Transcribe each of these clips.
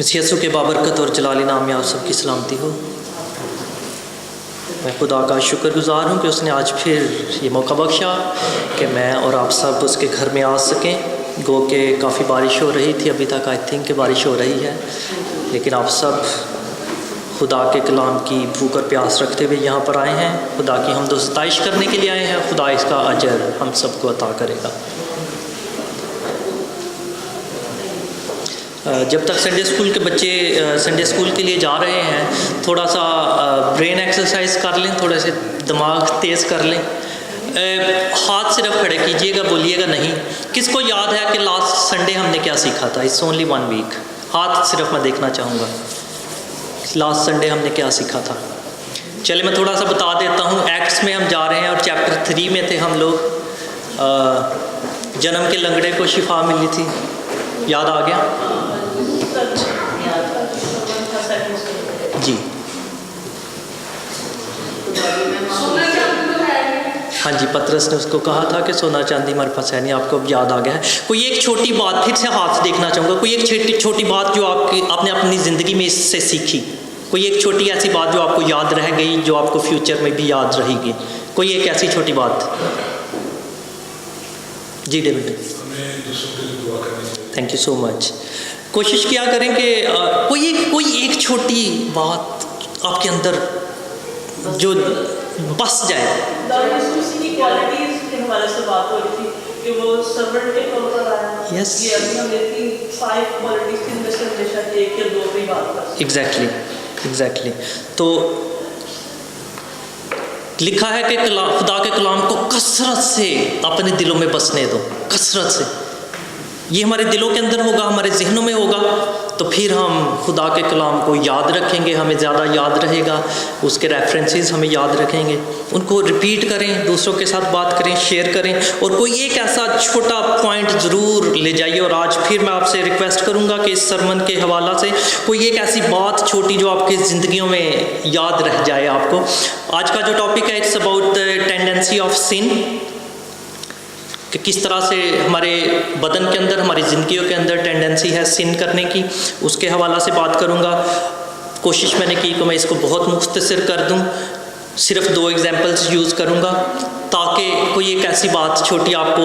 किसी यसु के बाबरकत और जलाली नाम में आप सबकी सलामती हो। मैं खुदा का शुक्रगुजार हूँ कि उसने आज फिर ये मौका बख्शा कि मैं और आप सब उसके घर में आ सकें। गो के काफ़ी बारिश हो रही थी, अभी तक आई थिंक कि बारिश हो रही है, लेकिन आप सब खुदा के कलाम की भूख और प्यास रखते हुए यहाँ पर आए हैं। खुदा की हम सताइश करने के लिए आए हैं। खुदा इसका अजर हम सबको अता करेगा। जब तक संडे स्कूल के बच्चे संडे स्कूल के लिए जा रहे हैं, थोड़ा सा ब्रेन एक्सरसाइज कर लें, थोड़े से दिमाग तेज़ कर लें। हाथ सिर्फ खड़े कीजिएगा, बोलिएगा नहीं। किसको याद है कि लास्ट संडे हमने क्या सीखा था? It's only 1 week. हाथ सिर्फ मैं देखना चाहूँगा, लास्ट संडे हमने क्या सीखा था। चलिए मैं थोड़ा सा बता देता हूँ। एक्ट्स में हम जा रहे हैं और चैप्टर 3 में थे हम लोग। जन्म के लंगड़े को शिफा मिली थी, याद आ गया जी? हाँ जी, पतरस ने उसको कहा था कि सोना चांदी हमारे पास है नहीं। आपको अब याद आ गया है। कोई एक छोटी बात, फिर से हाथ देखना चाहूँगा, कोई एक छोटी बात जो आपने अपनी ज़िंदगी में इससे सीखी। कोई एक छोटी ऐसी बात जो आपको याद रह गई, जो आपको फ्यूचर में भी याद रहेगी। कोई एक ऐसी छोटी बात। जी David, thank you so much. कोशिश किया करें कि कोई एक छोटी बात आपके अंदर जो बस जाए। Yes, exactly. तो लिखा है कि खुदा के कलाम को कसरत से अपने दिलों में बसने दो। कसरत से ये हमारे दिलों के अंदर होगा, हमारे जहनों में होगा, तो फिर हम खुदा के कलाम को याद रखेंगे, हमें ज़्यादा याद रहेगा। उसके रेफरेंसेस हमें याद रखेंगे, उनको रिपीट करें, दूसरों के साथ बात करें, शेयर करें, और कोई एक ऐसा छोटा पॉइंट ज़रूर ले जाइए। और आज फिर मैं आपसे रिक्वेस्ट करूँगा कि इस सरमन के हवाला से कोई एक ऐसी बात छोटी जो आपकी ज़िंदगियों में याद रह जाए आपको। आज का जो टॉपिक है, it's about the tendency of sin, कि किस तरह से हमारे बदन के अंदर, हमारी ज़िंदगियों के अंदर टेंडेंसी है सिन करने की। उसके हवाला से बात करूँगा। कोशिश मैंने की कि मैं इसको बहुत मुख्तसर कर दूँ, सिर्फ 2 एग्जांपल्स यूज़ करूँगा ताकि कोई एक ऐसी बात छोटी आपको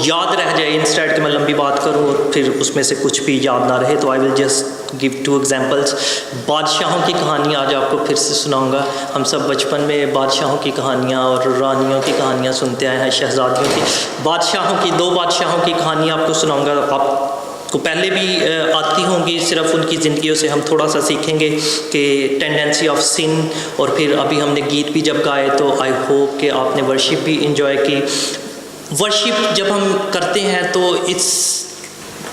याद रह जाए, इंस्टेड कि मैं लंबी बात करूँ और फिर उसमें से कुछ भी याद ना रहे। तो I will just give 2 examples. बादशाहों की कहानी आज आपको फिर से सुनाऊंगा। हम सब बचपन में बादशाहों की कहानियाँ और रानियों की कहानियाँ सुनते आए हैं, शहजादियों की। बादशाहों की 2 बादशाहों की कहानी आपको सुनाऊंगा। आपको पहले भी आती होंगी, सिर्फ उनकी ज़िंदगियों से हम थोड़ा सा सीखेंगे कि टेंडेंसी ऑफ सिन। और फिर अभी हमने गीत भी जब गाए, तो आई होप कि आपने वर्शिप भी इंजॉय की। वर्शिप जब हम करते हैं तो इट्स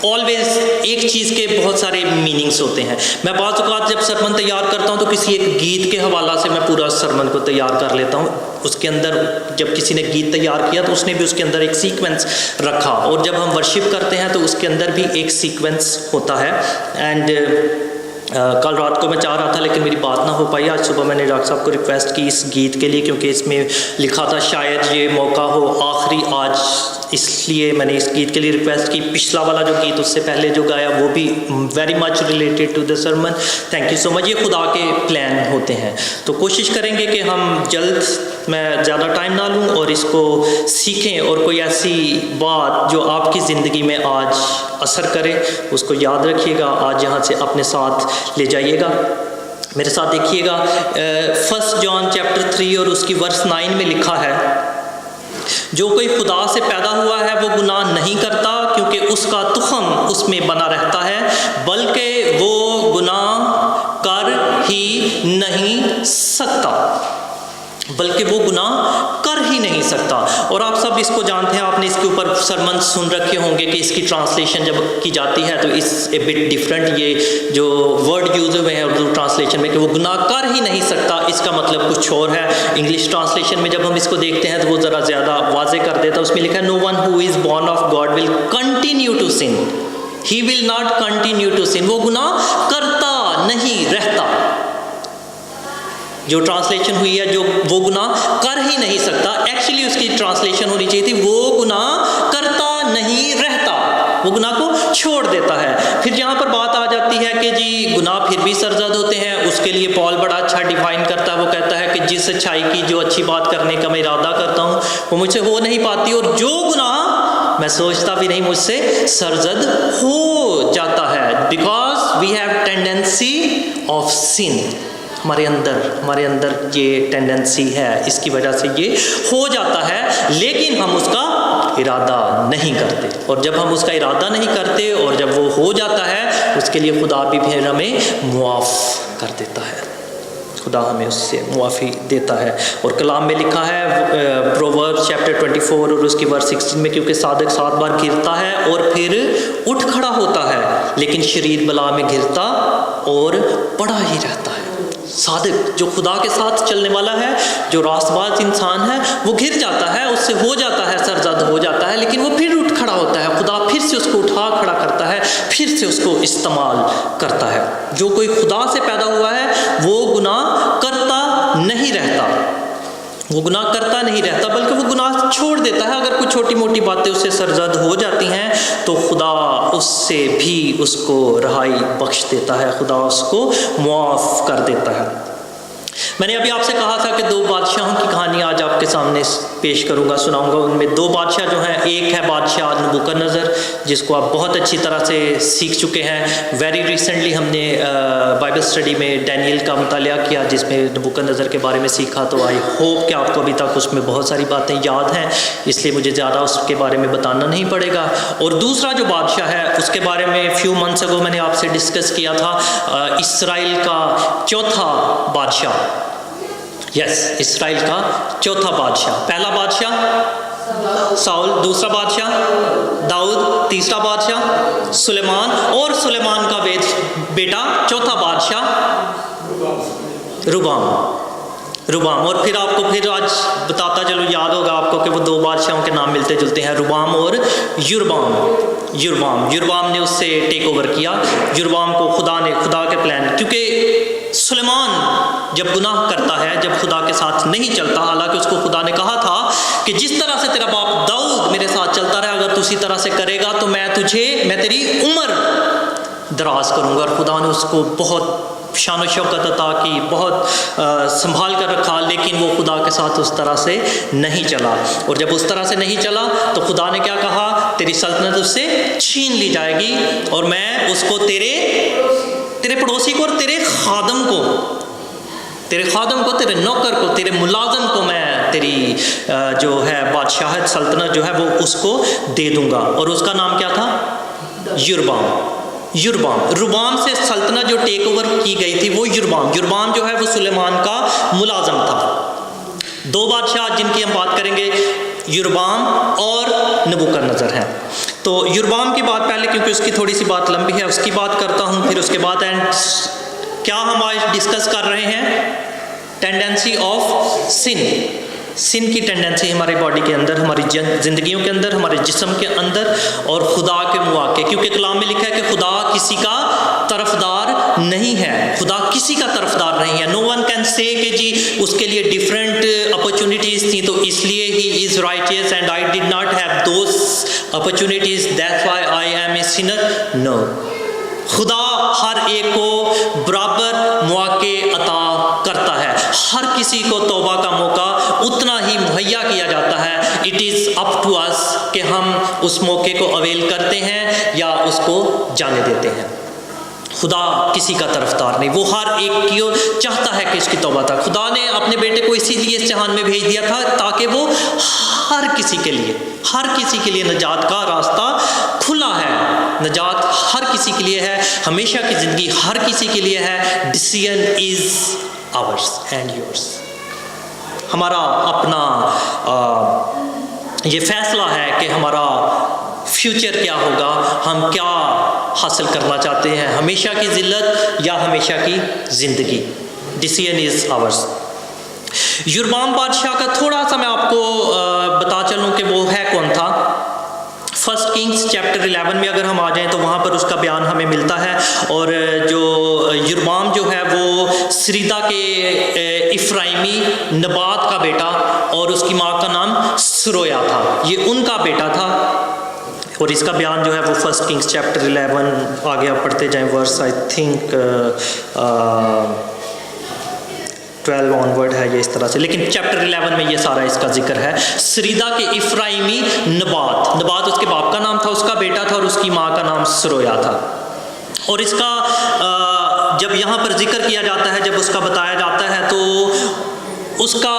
ऑलवेज एक चीज़ के बहुत सारे मीनिंग्स होते हैं। मैं बाज़ औक़ात जब सरमन तैयार करता हूँ तो किसी एक गीत के हवाला से मैं पूरा सरमन को तैयार कर लेता हूँ। उसके अंदर जब किसी ने गीत तैयार किया तो उसने भी उसके अंदर एक सीक्वेंस रखा, और जब हम वर्शिप करते हैं तो उसके अंदर भी एक सीक्वेंस होता है। एंड कल रात को मैं चाह रहा था, लेकिन मेरी बात ना हो पाई। आज सुबह मैंने डॉक्टर साहब को रिक्वेस्ट की इस गीत के लिए, क्योंकि इसमें लिखा था शायद ये मौका हो आखिरी आज, इसलिए मैंने इस गीत के लिए रिक्वेस्ट की। पिछला वाला जो गीत उससे पहले जो गाया वो भी very much related to the sermon. Thank you so much. ये खुदा के प्लान होते हैं, तो कोशिश करेंगे कि हम जल्द, मैं ज़्यादा टाइम ना लूँ और इसको सीखें, और कोई ऐसी बात जो आपकी ज़िंदगी में आज असर करे उसको याद रखिएगा। आज यहाँ से अपने साथ ले जाइएगा। मेरे साथ देखिएगा 1 जॉन चैप्टर 3 और उसकी वर्स 9 में लिखा है, जो कोई खुदा से पैदा हुआ है वो गुनाह नहीं करता, क्योंकि उसका तुख़म उसमें बना रहता है, बल्कि वो गुनाह कर ही नहीं सकता। और आप सब इसको जानते हैं, आपने इसके ऊपर सरमन सुन रखे होंगे कि इसकी ट्रांसलेशन जब की जाती है तो इस ए बिट डिफरेंट। ये जो वर्ड यूज हुए हैं उर्दू ट्रांसलेशन में कि वो गुनाह कर ही नहीं सकता, इसका मतलब कुछ और है। इंग्लिश ट्रांसलेशन में जब हम इसको देखते हैं तो वो ज़रा ज़्यादा वाजे कर देता है। उसमें लिखा है, no one who is born of God will continue to sin, he will not continue to sin. वो गुनाह करता नहीं रहता। जो ट्रांसलेशन हुई है, जो वो गुनाह कर ही नहीं सकता, एक्चुअली उसकी ट्रांसलेशन होनी चाहिए थी, वो गुनाह करता नहीं रहता। वो गुनाह को छोड़ देता है। फिर यहाँ पर बात आ जाती है कि जी गुनाह फिर भी सरजद होते हैं, उसके लिए पॉल बड़ा अच्छा डिफाइन करता है। वो कहता है कि जिस अच्छाई की, जो अच्छी बात करने का मैं इरादा करता हूँ वो मुझसे हो नहीं पाती, और जो गुनाह मैं सोचता भी नहीं मुझसे सरजद हो जाता है। Because we have tendency of sin, हमारे अंदर ये टेंडेंसी है, इसकी वजह से ये हो जाता है, लेकिन हम उसका इरादा नहीं करते। और जब हम उसका इरादा नहीं करते और जब वो हो जाता है, उसके लिए खुदा भी फिर हमें मुआफ़ कर देता है, खुदा हमें उससे मुआफ़ी देता है। और कलाम में लिखा है प्रोवर्ब्स चैप्टर 24 और उसकी वर्स 16 में, क्योंकि सादिक 7 बार गिरता है और फिर उठ खड़ा होता है, लेकिन शरीर बला में गिरता और पड़ा ही रहता है। सादिक जो खुदा के साथ चलने वाला है, जो रास्तबाज इंसान है, वो गिर जाता है, उससे हो जाता है, सरजद हो जाता है, लेकिन वो फिर उठ खड़ा होता है। खुदा फिर से उसको उठा खड़ा करता है, फिर से उसको इस्तेमाल करता है। जो कोई खुदा से पैदा हुआ है वो गुनाह करता नहीं रहता, वो गुनाह करता नहीं रहता, बल्कि वो गुनाह छोड़ देता है। अगर कुछ छोटी मोटी बातें उससे सरजद हो जाती हैं तो खुदा उससे भी उसको रहाई बख्श देता है, खुदा उसको मुआफ़ कर देता है। मैंने अभी आपसे कहा था कि 2 बादशाहों की कहानी आज आपके सामने पेश करूंगा, सुनाऊंगा। उनमें 2 बादशाह जो हैं, एक है बादशाह नबूकदनेस्सर, जिसको आप बहुत अच्छी तरह से सीख चुके हैं। वेरी रिसेंटली हमने बाइबल स्टडी में डैनियल का मुतालिया किया, जिसमें नबूकदनेस्सर के बारे में सीखा। तो आई होप कि आपको अभी तक उसमें बहुत सारी बातें याद हैं, इसलिए मुझे ज़्यादा उसके बारे में बताना नहीं पड़ेगा। और दूसरा जो बादशाह है, उसके बारे में फ्यू मंथ्स अगो मैंने आपसे डिस्कस किया था, इसराइल का चौथा बादशाह, इसराइल का चौथा बादशाह। पहला बादशाह साउल, दूसरा बादशाह दाऊद, तीसरा बादशाह सुलेमान, और सुलेमान का बेटा चौथा बादशाह रुबाम। और फिर आपको फिर आज बताता चलो, याद होगा आपको कि वो 2 बादशाहों के नाम मिलते जुलते हैं, रुबाम और युरबाम ने उससे टेक ओवर किया। युरबाम को खुदा के प्लान, क्योंकि सुलेमान जब गुनाह करता है, जब खुदा के साथ नहीं चलता, हालांकि उसको खुदा ने कहा था कि जिस तरह से तेरा बाप दाऊद मेरे साथ चलता रहा, अगर तू उसी तरह से करेगा तो मैं तेरी उम्र दराज करूंगा। और खुदा ने उसको बहुत शान शौकत अता की, बहुत संभाल कर रखा, लेकिन वो खुदा के साथ उस तरह से नहीं चला। और जब उस तरह से नहीं चला तो खुदा ने क्या कहा, तेरी सल्तनत उससे छीन ली जाएगी और मैं उसको तेरे पड़ोसी को और तेरे खादम को, तेरे नौकर को, तेरे मुलाजम को मैं तेरी जो है बादशाहत सल्तनत जो है वो उसको दे दूंगा। और उसका नाम क्या था? रुबाम से सल्तनत जो टेक ओवर की गई थी वो युरबाम जो है वो सुलेमान का मुलाजम था। 2 बादशाह जिनकी हम बात करेंगे, युरबाम और नबूकदनेस्सर हैं। तो युरबाम की बात पहले, क्योंकि उसकी थोड़ी सी बात लंबी है, उसकी बात करता हूँ, फिर उसके बाद क्या हम आज डिस्कस कर रहे हैं, टेंडेंसी ऑफ सिन की टेंडेंसी हमारी बॉडी के अंदर, हमारी ज़िंदगियों के अंदर, हमारे जिस्म के अंदर, और खुदा के मुआके। क्योंकि कलाम में लिखा है कि खुदा किसी का तरफदार नहीं है, खुदा किसी का तरफदार नहीं है। नो वन कैन से कि जी उसके लिए डिफरेंट अपॉर्चुनिटीज़ थी तो इसलिए he is righteous and I did not have those opportunities, that's why I am a sinner. No, खुदा हर एक को बराबर मौके अता करता है, हर किसी को तौबा का मौका उतना ही मुहैया किया जाता है। It is up to us कि हम उस मौके को अवेल करते हैं या उसको जाने देते हैं। खुदा किसी का तरफदार नहीं, वो हर एक की चाहता है कि इसकी तौबा था। खुदा ने अपने बेटे को इसीलिए इस जहान में भेज दिया था ताकि वो हर किसी के लिए नजात का रास्ता खुला है। नजात हर किसी के लिए है, हमेशा की ज़िंदगी हर किसी के लिए है। Decision is hours and yours. हमारा अपना ये फैसला है कि हमारा फ्यूचर क्या होगा, हम क्या हासिल करना चाहते हैं, हमेशा की ज़िल्लत या हमेशा की ज़िंदगी। Decision is hours. युरबाम बादशाह का थोड़ा सा मैं आपको बता चलूँ कि वो है कौन था। 1 किंग्स चैप्टर 11 में अगर हम आ जाएं तो वहाँ पर उसका बयान हमें मिलता है। और जो युरबाम जो है वो सरीदा के इफ्राइमी नबात का बेटा, और उसकी माँ का नाम सरोया था, ये उनका बेटा था। और इसका बयान जो है वो 1 किंग्स चैप्टर 11 आगे आप पढ़ते जाएं, वर्स आई थिंक 12 ऑनवर्ड है ये इस तरह से, लेकिन चैप्टर 11 में ये सारा इसका जिक्र है। सरीदा के इफ्राइमी नबात उसके बाप का नाम था, उसका बेटा था, और उसकी माँ का नाम सरोया था। और इसका जब यहाँ पर जिक्र किया जाता है, जब उसका बताया जाता है, तो उसका,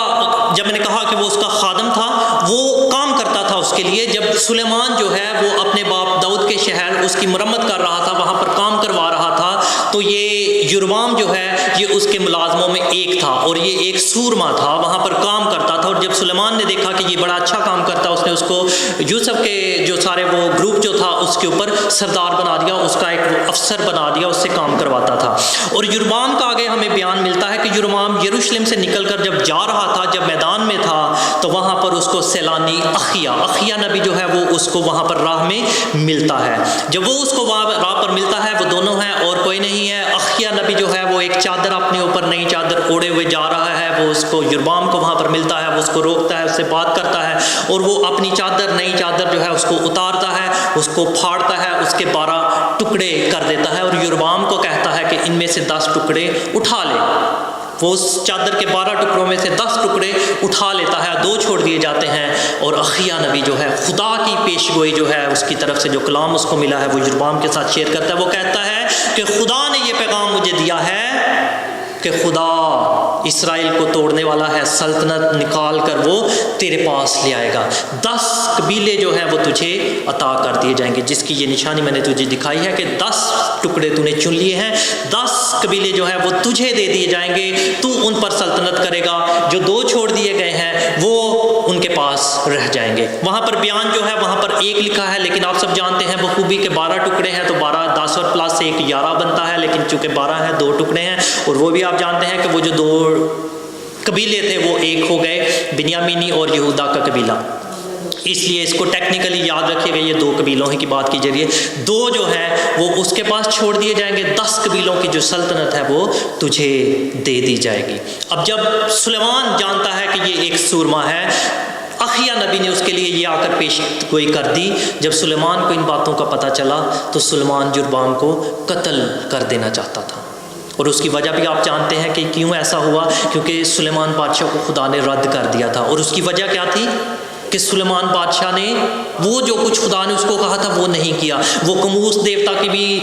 जब मैंने कहा कि वो उसका खादम था, वो काम करता था उसके लिए। जब सुलेमान जो है वो अपने बाप दाऊद के शहर उसकी मरम्मत कर रहा था, वहाँ पर काम करवा रहा था, तो ये युरबाम जो है ये उसके मुलाजमों में एक था, और ये एक सूरमा था, वहाँ पर काम करता था। और जब सुलेमान ने देखा कि ये बड़ा अच्छा काम करता, उसने उसको यूसुफ के जो सारे वो ग्रुप जो था उसके ऊपर सरदार बना दिया, उसका एक वो अफसर बना दिया, उससे काम करवाता था। और युरबाम का आगे हमें बयान मिलता है कि युरबाम यरूशलेम से निकलकर जब जा रहा था, जब मैदान में था, तो वहाँ पर उसको सैलानी अखिया नबी जो है वो उसको वहाँ पर राह में मिलता है। जब वो उसको वहाँ राह पर मिलता है, वो दोनों हैं और कोई नहीं है। अखिया नबी जो है वो एक चादर अपने ऊपर, नई चादर ओढ़े हुए जा रहा है, वो उसको युरबाम को वहाँ पर मिलता है, वो उसको रोकता है, उससे बात करता है, और वो अपनी चादर, नई चादर जो है उसको उतारता है, उसको फाड़ता है, उसके 12 टुकड़े कर देता है, और युरबाम को कहता है कि इनमें से 10 टुकड़े उठा ले। वो उस चादर के 12 टुकड़ों में से 10 टुकड़े उठा लेता है, 2 छोड़ दिए जाते हैं। और अखिया नबी जो है खुदा की पेशगोई जो है उसकी तरफ से जो कलाम उसको मिला है वो युरबाम के साथ शेयर करता है। वो कहता है कि खुदा ने ये पैगाम मुझे दिया है कि खुदा इस्राएल को तोड़ने वाला है, सल्तनत निकाल कर वो तेरे पास ले आएगा। 10 कबीले जो हैं वो तुझे अता कर दिए जाएंगे, जिसकी ये निशानी मैंने तुझे दिखाई है कि 10 टुकड़े तूने चुन लिए हैं, 10 कबीले जो हैं वो तुझे दे दिए जाएंगे, तू उन पर सल्तनत करेगा। जो 2 छोड़ दिए गए हैं वो उनके पास रह जाएंगे। वहाँ पर बयान जो है वहाँ पर 1 लिखा है, लेकिन आप सब जानते हैं बखूबी के 12 टुकड़े हैं, तो 12 10 और प्लस 1 11 बनता है, लेकिन चूँकि 12 है 2 टुकड़े हैं। और वो भी आप जानते हैं कि वो जो 2 कबीले थे वो एक हो गए, बिन्यामीनी और यहूदा का कबीला। इसलिए इसको टेक्निकली याद रखिएगा, ये 2 कबीलों की बात की जा रही है। 2 जो हैं वो उसके पास छोड़ दिए जाएंगे, 10 कबीलों की जो सल्तनत है वो तुझे दे दी जाएगी। अब जब सुलेमान जानता है कि ये एक सूरमा है, अखिया नबी ने उसके लिए ये आकर पेश गोई कर दी। जब सुलेमान को इन बातों का पता चला तो सुलेमान युरबाम को कत्ल कर देना चाहता था, और उसकी वजह भी आप जानते हैं कि क्यों ऐसा हुआ, क्योंकि सुलेमान बादशाह को खुदा ने रद्द कर दिया था। और उसकी वजह क्या थी कि सुलेमान बादशाह ने वो जो कुछ खुदा ने उसको कहा था वो नहीं किया। वो कमूस देवता की भी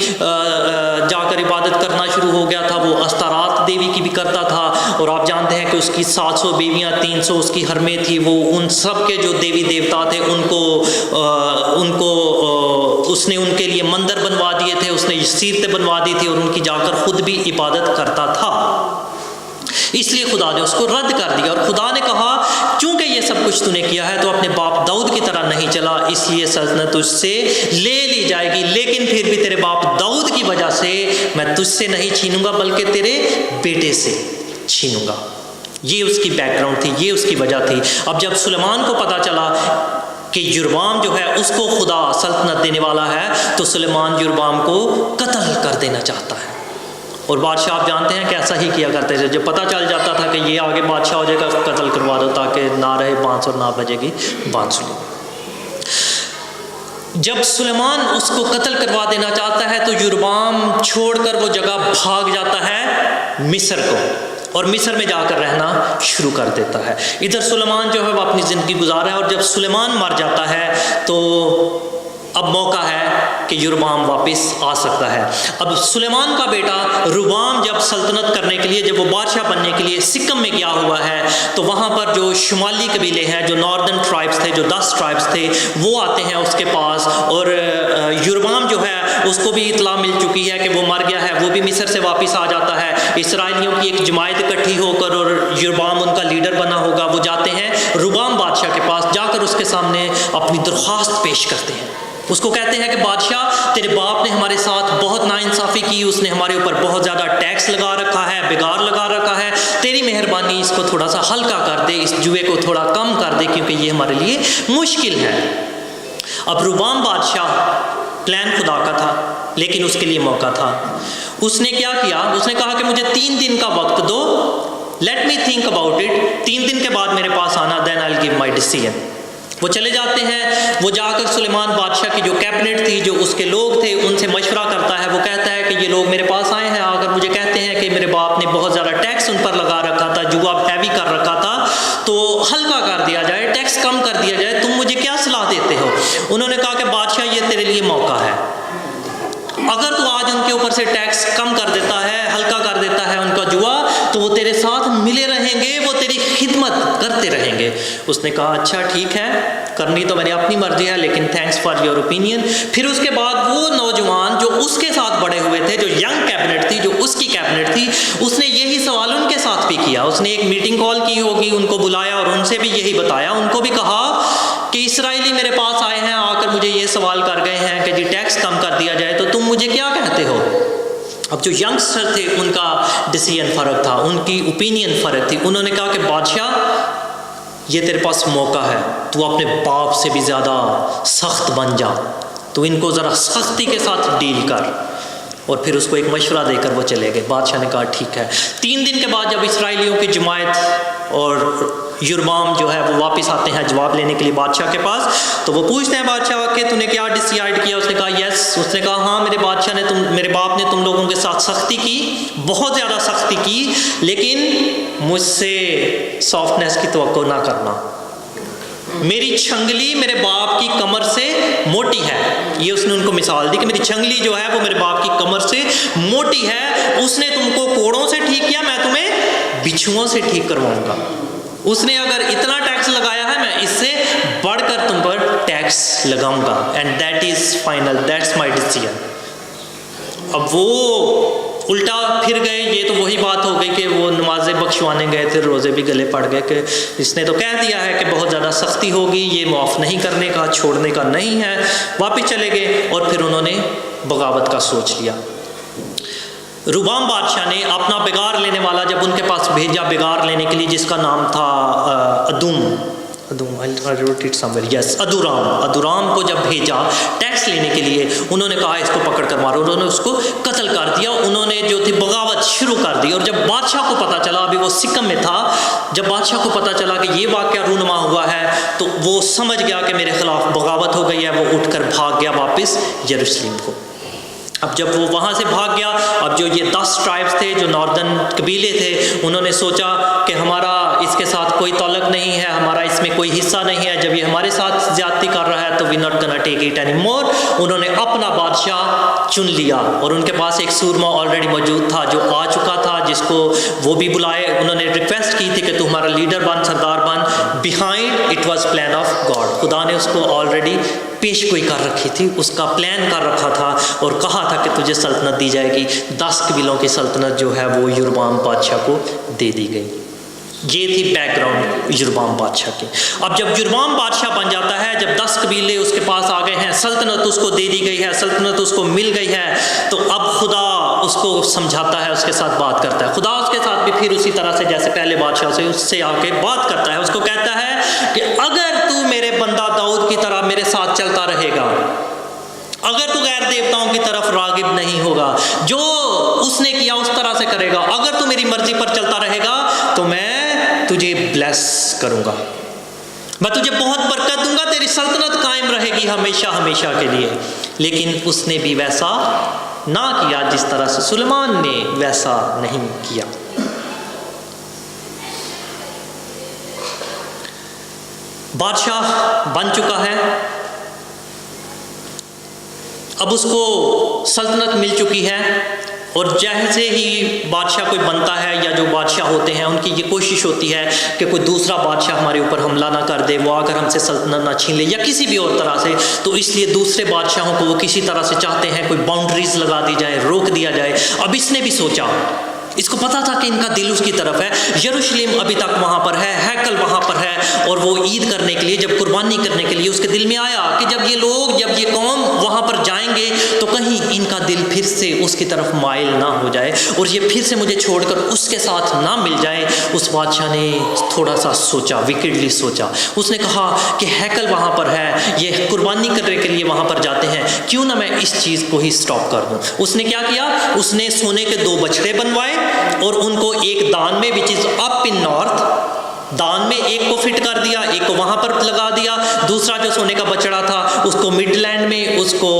जाकर इबादत करना शुरू हो गया था, वो अस्तारात देवी की भी करता था, और आप जानते हैं कि उसकी 700 बीवियाँ, 300 उसकी हरमें थी। वो उन सब के जो देवी देवता थे उनको उसने उनके लिए मंदिर बनवा दिए थे, उसने सीरतें बनवा दी थी, और उनकी जाकर खुद भी इबादत करता था। इसलिए खुदा ने उसको रद्द कर दिया, और खुदा ने कहा क्योंकि ये सब कुछ तूने किया है तो अपने बाप दाऊद की तरह नहीं चला, इसलिए सल्तनत तुझसे ले ली जाएगी। लेकिन फिर भी तेरे बाप दाऊद की वजह से मैं तुझसे नहीं छीनूंगा, बल्कि तेरे बेटे से छीनूंगा। ये उसकी बैकग्राउंड थी, ये उसकी वजह थी। अब जब सुलेमान को पता चला कि युरबाम जो है उसको खुदा सल्तनत देने वाला है, तो सुलेमान युरबाम को कत्ल कर देना चाहता है। और बादशाह आप जानते हैं कि ऐसा ही किया करते थे, जब पता चल जाता था कि ये आगे बादशाह हो जाएगा, कत्ल करवा दो ताकि ना रहे बांस और ना बजेगी बांसुरी। जब सुलेमान उसको कत्ल करवा देना चाहता है तो युरबाम छोड़कर वो जगह भाग जाता है मिस्र को, और मिस्र में जाकर रहना शुरू कर देता है। इधर सुलेमान जो है वो अपनी ज़िंदगी गुजार रहा है, और जब सुलेमान मर जाता है तो अब मौका है कि युरबाम वापस आ सकता है। अब सुलेमान का बेटा रुबाम जब सल्तनत करने के लिए, जब वो बादशाह बनने के लिए सिक्किम में गया हुआ है, तो वहाँ पर जो शुमाली कबीले हैं, जो नॉर्दर्न ट्राइब्स थे, जो 10 ट्राइब्स थे, वो आते हैं उसके पास। और युरबाम जो है उसको भी इतला मिल चुकी है कि वो मर गया है, वो भी मिस्र से वापस आ जाता है। इसराइलियों की एक जमायत इकट्ठी होकर, और युरबाम उनका लीडर बना होगा, वो जाते हैं रुबाम बादशाह के पास, जाकर उसके सामने अपनी दरख्वास्त पेश करते हैं। उसको कहते हैं कि बादशाह, तेरे बाप ने हमारे साथ बहुत नाइंसाफ़ी की, उसने हमारे ऊपर बहुत ज़्यादा टैक्स लगा रखा है, बिगाड़ लगा रखा है, तेरी मेहरबानी इसको थोड़ा सा हल्का कर दे, इस जुए को थोड़ा कम कर दे, क्योंकि ये हमारे लिए मुश्किल है। अब रुबाम बादशाह, प्लान खुदा का था, लेकिन उसके लिए मौका था। उसने क्या किया, उसने कहा कि मुझे 3 दिन का वक्त दो, let me think about it, 3 दिन के बाद मेरे पास आना, then I will give my decision. वो चले जाते हैं, वो जाकर सुलेमान बादशाह की जो कैबिनेट थी, जो उसके लोग थे, उनसे मशवरा करता है। वो कहता है कि ये लोग मेरे पास आए हैं, आकर मुझे कहते हैं कि मेरे बाप ने बहुत ज़्यादा टैक्स उन पर लगा रखा था, जुआ हैवी कर रखा था, तो हल्का कर दिया जाए, टैक्स कम कर दिया जाए, तुम मुझे क्या सलाह देते हो? उन्होंने कहा कि बादशाह ये तेरे लिए मौका है, अगर तू आज उनके ऊपर से टैक्स कम कर देता है, हल्का कर देता है उनका जुआ, तो वो तेरे साथ मिले रहेंगे, वो तेरी खिदमत करते रहेंगे। उसने कहा अच्छा ठीक है, करनी तो मेरी अपनी मर्जी है, लेकिन थैंक्स फॉर योर ओपिनियन। फिर उसके बाद वो नौजवान जो उसके साथ बड़े हुए थे, जो यंग कैबिनेट थी, जो उसकी कैबिनेट थी, उसने यही सवाल उनके साथ भी किया। उसने एक मीटिंग कॉल की होगी, उनको बुलाया और उनसे भी यही बताया। उनको भी कहा कि इस्राएली मेरे पास आए हैं, आकर मुझे ये सवाल कर गए हैं कि जी टैक्स कम कर दिया जाए, तो तुम मुझे क्या कहते हो? अब जो यंगस्टर थे उनका डिसीजन फ़र्क था, उनकी ओपिनियन फ़र्क थी। उन्होंने कहा कि बादशाह ये तेरे पास मौका है, तू अपने बाप से भी ज़्यादा सख्त बन जा, तो इनको ज़रा सख्ती के साथ डील कर। और फिर उसको एक मशवरा देकर वो चले गए। बादशाह ने कहा ठीक है। 3 दिन के बाद जब इसराइलियों की जमायत और युरबाम जो है वो वापस आते हैं जवाब लेने के लिए बादशाह के पास, तो वो पूछते हैं बादशाह के तूने क्या डिसाइड किया? उसने कहा यस। उसने कहा हाँ, मेरे बाप ने तुम लोगों के साथ सख्ती की, बहुत ज़्यादा सख्ती की, लेकिन मुझसे सॉफ्टनेस की तवक्को ना करना। मेरी छंगली मेरे बाप की कमर से मोटी है। ये उसने उनको मिसाल दी कि मेरी छंगली जो है वो मेरे बाप की कमर से मोटी है। उसने तुमको कोड़ों से ठीक किया, मैं तुम्हें बिच्छुओं से ठीक करवाऊंगा। उसने अगर इतना टैक्स लगाया है, मैं इससे बढ़कर तुम पर टैक्स लगाऊंगा। And that is final, that's my decision. अब वो उल्टा फिर गए। ये तो वही बात हो गई कि वो नमाजें बख्शवाने गए थे, रोज़े भी गले पड़ गए कि इसने तो कह दिया है कि बहुत ज़्यादा सख्ती होगी, ये माफ़ नहीं करने का, छोड़ने का नहीं है। वापस चले गए और फिर उन्होंने बगावत का सोच लिया। रुबाम बादशाह ने अपना बिगाड़ लेने वाला जब उनके पास भेजा बिगाड़ लेने के लिए, जिसका नाम था अदुराम को जब भेजा टैक्स लेने के लिए, उन्होंने कहा इसको पकड़ कर मारो। उन्होंने उसको कत्ल कर दिया। उन्होंने जो थी बगावत शुरू कर दी। और जब बादशाह को पता चला, अभी वो सिक्किम में था, जब बादशाह को पता चला कि ये वाक़या रूनुमा हुआ है, तो वो समझ गया कि मेरे खिलाफ बगावत हो गई है। वो उठकर भाग गया वापस यरूशलेम को। अब जब वो वहाँ से भाग गया, अब जो ये 10 ट्राइब्स थे, जो नॉर्दर्न कबीले थे, उन्होंने सोचा कि हमारा इसके साथ कोई ताल्लुक नहीं है, हमारा इसमें कोई हिस्सा नहीं है। जब ये हमारे साथ ज़्यादती कर रहा है तो we not gonna take it any more. उन्होंने अपना बादशाह चुन लिया और उनके पास एक सूरमा ऑलरेडी मौजूद था जो आ चुका था, जिसको वो भी बुलाए। उन्होंने रिक्वेस्ट की थी कि तू हमारा लीडर बन, सरदार बन। Behind it was plan of God. खुदा ने उसको ऑलरेडी पेश गोई कर रखी थी, उसका प्लान कर रखा था और कहा था कि तुझे सल्तनत दी जाएगी। 10 कबीलों की सल्तनत जो है वो यरूबाम बादशाह को दे दी गई। ये थी बैकग्राउंड यरूबाम बादशाह की। अब जब यरूबाम बादशाह बन जाता है, जब 10 कबीले उसके पास आ गए हैं, सल्तनत उसको दे दी गई है, सल्तनत उसको मिल गई है, तो अब खुदा उसको समझाता है, उसके साथ बात करता है। खुदा उसके साथ भी फिर उसी तरह से जैसे पहले बादशाह से उससे आके बात करता है। उसको कहता है कि अगर तू मेरे बंदा दाऊद की तरह मेरे साथ चलता रहेगा, अगर तू गैर देवताओं की तरफ रागिब नहीं होगा, जो उसने किया उस तरह से करेगा, अगर तू मेरी मर्जी पर चलता रहेगा, तो मैं तुझे ब्लेस करूंगा, मैं तुझे बहुत बरकत दूंगा, तेरी सल्तनत कायम रहेगी हमेशा हमेशा के लिए। लेकिन उसने भी वैसा ना किया, जिस तरह से सुलेमान ने वैसा नहीं किया। बादशाह बन चुका है, अब उसको सल्तनत मिल चुकी है। और जैसे ही बादशाह कोई बनता है या जो बादशाह होते हैं, उनकी ये कोशिश होती है कि कोई दूसरा बादशाह हमारे ऊपर हमला ना कर दे, वो आकर हमसे सल्तनत ना छीन ले या किसी भी और तरह से। तो इसलिए दूसरे बादशाहों को वो किसी तरह से चाहते हैं कोई बाउंड्रीज लगा दी जाए, रोक दिया जाए। अब इसने भी सोचा, इसको पता था कि इनका दिल उसकी तरफ है, यरूशलेम अभी तक वहाँ पर है, हैकल वहाँ पर है, और वो ईद करने के लिए, जब कुर्बानी करने के लिए उसके दिल में आया कि जब ये कौम वहाँ पर जाएंगे तो कहीं इनका दिल फिर से उसकी तरफ माइल ना हो जाए और ये फिर से मुझे छोड़कर उसके साथ ना मिल जाए। उस बादशाह ने थोड़ा सा सोचा, विकेडली सोचा। उसने कहा कि हैकल वहाँ पर है, ये कुर्बानी करने के लिए वहाँ पर जाते हैं, क्यों ना मैं इस चीज़ को ही स्टॉप कर दूँ। उसने क्या किया, उसने सोने के 2 बछड़े बनवाए और उनको एक दान में, which is up in north, दान में एक को फिट कर दिया, एक को वहाँ पर लगा दिया, दूसरा जो सोने का बछड़ा था उसको मिडलैंड में, उसको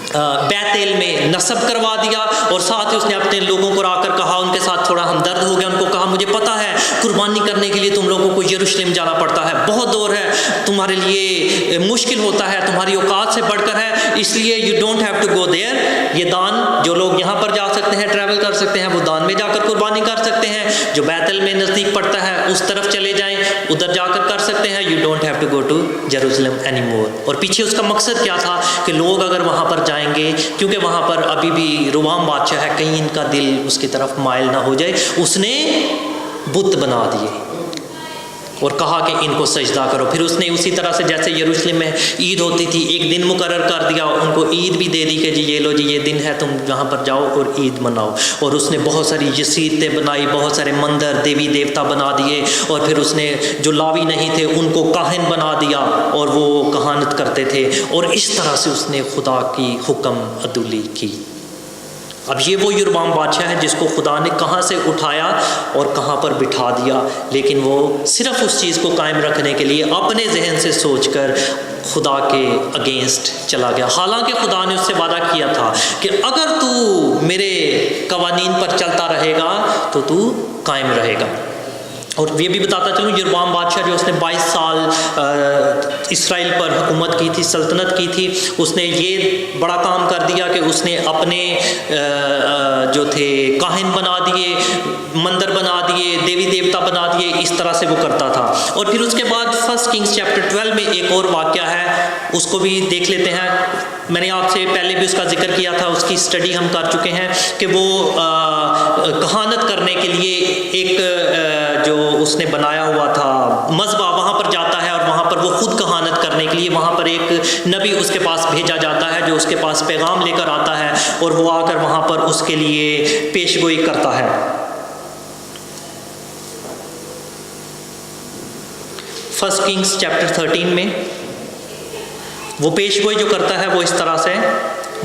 बैतेल में नस्ब करवा दिया। और साथ ही उसने अपने लोगों को आकर कहा, उनके साथ थोड़ा हमदर्द हो गया, उनको कहा मुझे पता है कुर्बानी करने के लिए तुम लोगों को यरूशलेम जाना पड़ता है, बहुत दूर है, तुम्हारे लिए मुश्किल होता है, तुम्हारी औकात से बढ़कर है, इसलिए you don't have to go there. ये दान जो लोग यहाँ पर जा सकते हैं, ट्रैवल कर सकते हैं, वो दान में जाकर कुर्बानी कर सकते हैं। जो बैतल में नज़दीक पड़ता है उस तरफ चले जाएं, उधर जाकर कर सकते हैं। You don't have to go to Jerusalem any more. और पीछे उसका मकसद क्या था कि लोग अगर वहाँ पर जाएंगे, क्योंकि वहाँ पर अभी भी रोबाम बादशाह है, कहीं इनका दिल उसकी तरफ माइल ना हो जाए, उसने बुत बना दिए और कहा कि इनको सजदा करो। फिर उसने उसी तरह से जैसे यरूशलेम में ईद होती थी, एक दिन मुकर्रर कर दिया, उनको ईद भी दे दी कि जी ये लो जी ये दिन है, तुम यहाँ पर जाओ और ईद मनाओ। और उसने बहुत सारी मसीतें बनाई, बहुत सारे मंदिर देवी देवता बना दिए, और फिर उसने जो लावी नहीं थे उनको काहिन बना दिया और वो कहानत करते थे। और इस तरह से उसने खुदा की हुक्म अदुली की। अब ये वो यरोबाम बादशाह है जिसको खुदा ने कहाँ से उठाया और कहाँ पर बिठा दिया, लेकिन वो सिर्फ उस चीज़ को कायम रखने के लिए अपने जहन से सोचकर खुदा के अगेंस्ट चला गया। हालांकि खुदा ने उससे वादा किया था कि अगर तू मेरे कवानीन पर चलता रहेगा तो तू कायम रहेगा। और ये भी बताता चलूँ, यरोबाम बादशाह जो उसने 22 साल इसराइल पर हुकूमत की थी, सल्तनत की थी, उसने ये बड़ा काम कर दिया कि उसने अपने जो थे काहिन बना दिए, मंदिर बना दिए, देवी देवता बना दिए, इस तरह से वो करता था। और फिर उसके बाद 1 किंग्स चैप्टर 12 में एक और वाक़या है, उसको भी देख लेते हैं। मैंने आपसे पहले भी उसका जिक्र किया था, उसकी स्टडी हम कर चुके हैं कि वो कहानत करने के लिए एक जो उसने बनाया हुआ था मज़बा, वहाँ पर जाता है और वहाँ पर वो खुद कहानत करने के लिए वहाँ पर एक नबी उसके पास भेजा जाता है जो उसके पास पैगाम लेकर आता है और वो आकर वहाँ पर उसके लिए पेशगोई करता है। 1 किंग्स चैप्टर 13 में वो पेशगोई जो करता है वो इस तरह से,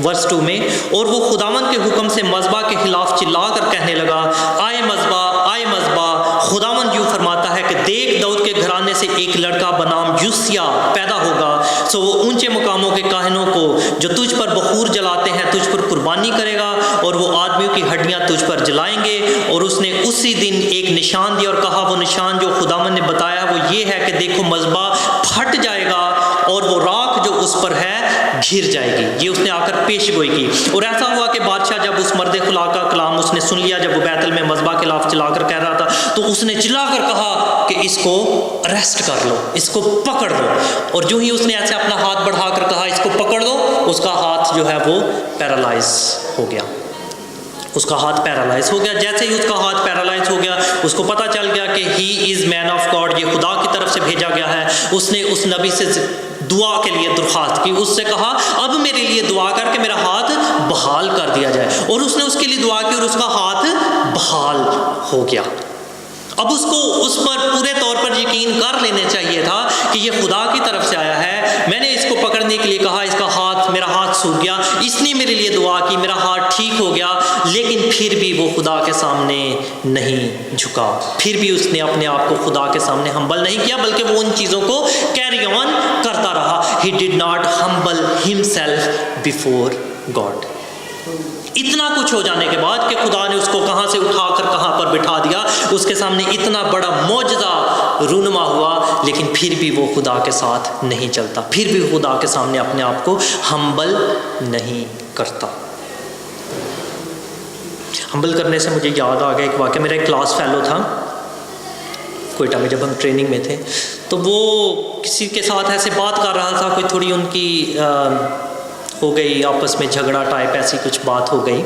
वर्स 2 में, और वो खुदावन के हुक्म से मज़बा के खिलाफ चिल्ला कर कहने लगा, आए मज़बा, आए मज़बा, खुदावन यूँ फरमाता है कि देख दाऊद के घराने से एक लड़का बनाम यूसिया पैदा होगा, सो वो ऊंचे मुकामों के काहिनों को जो तुझ पर बखूर जलाते हैं तुझ पर कुर्बानी करेगा और वो आदमियों की हड्डियां तुझ पर जलाएंगे। और उसने उसी दिन एक निशान दिया और कहा, वो निशान जो खुदावन ने बताया वो ये है कि देखो मज़बा फट जाएगा और वो राख जो उस पर है घिर जाएगी। ये उसने आकर पेशगोई की। और ऐसा हुआ कि बादशाह जब उस मर्द खुदा का कलाम उसने सुन लिया, जब वो बैतल में मज़बा के खिलाफ चिल्लाकर कह रहा था, तो उसने चिल्लाकर कहा कि इसको अरेस्ट कर लो, इसको पकड़ लो। और जो ही उसने ऐसे अपना हाथ बढ़ाकर कहा इसको पकड़ लो, उसका हाथ जो है वो पैरालाइज हो गया, उसका हाथ पैरालाइज हो गया। जैसे ही उसका हाथ पैरालाइज हो गया, उसको पता चल गया कि he is man of God, ये खुदा की तरफ से भेजा गया है। उसने उस नबी से दुआ के लिए दरख्वास्त की, उससे कहा अब मेरे लिए दुआ करके मेरा हाथ बहाल कर दिया जाए। और उसने उसके लिए दुआ की और उसका हाथ बहाल हो गया। अब उसको उस पर पूरे तौर पर यकीन कर लेना चाहिए था कि ये खुदा की तरफ से आया है। मैंने इसको पकड़ने के लिए कहा, इसका हाथ, मेरा हाथ सूख गया, इसने मेरे लिए दुआ की, मेरा हाथ ठीक हो गया। लेकिन फिर भी वो खुदा के सामने नहीं झुका, फिर भी उसने अपने आप को खुदा के सामने हम्बल नहीं किया, बल्कि वो उन चीज़ों को कैरी ऑन करता रहा। He did not humble himself before God. इतना कुछ हो जाने के बाद कि खुदा ने उसको कहाँ से उठाकर कहाँ पर बिठा दिया, उसके सामने इतना बड़ा मौजज़ा रूनुमा हुआ, लेकिन फिर भी वो खुदा के साथ नहीं चलता, फिर भी खुदा के सामने अपने आप को हम्बल नहीं करता। हम्बल करने से मुझे याद आ गया एक वाक़या। मेरा एक क्लास फेलो था कोयटा में, जब हम ट्रेनिंग में थे, तो वो किसी के साथ ऐसे बात कर रहा था, कोई थोड़ी उनकी हो गई, आपस में झगड़ा टाइप ऐसी कुछ बात हो गई,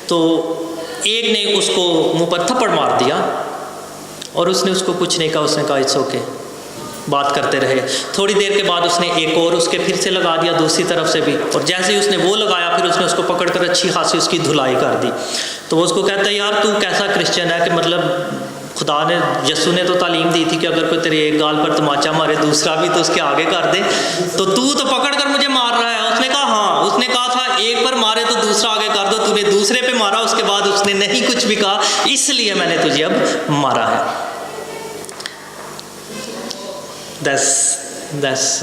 तो एक ने उसको मुंह पर थप्पड़ मार दिया और उसने उसको कुछ नहीं कहा, उसने कहा इट्स ओके, बात करते रहे। थोड़ी देर के बाद उसने एक और उसके फिर से लगा दिया दूसरी तरफ से भी, और जैसे ही उसने वो लगाया फिर उसने उसको पकड़कर अच्छी खासी उसकी धुलाई कर दी। तो वो उसको कहता है, यार तू कैसा क्रिश्चियन है कि मतलब खुदा ने, यस्सु ने तो तालीम दी थी कि अगर कोई तेरे एक गाल पर तमाचा मारे दूसरा भी तो उसके आगे कर दे, तो तू तो पकड़ कर मुझे मार रहा है। उसने कहा हाँ, उसने कहा था एक पर मारे तो दूसरा आगे कर दो, तूने दूसरे पे मारा, उसके बाद उसने नहीं कुछ भी कहा, इसलिए मैंने तुझे अब मारा है। दैट्स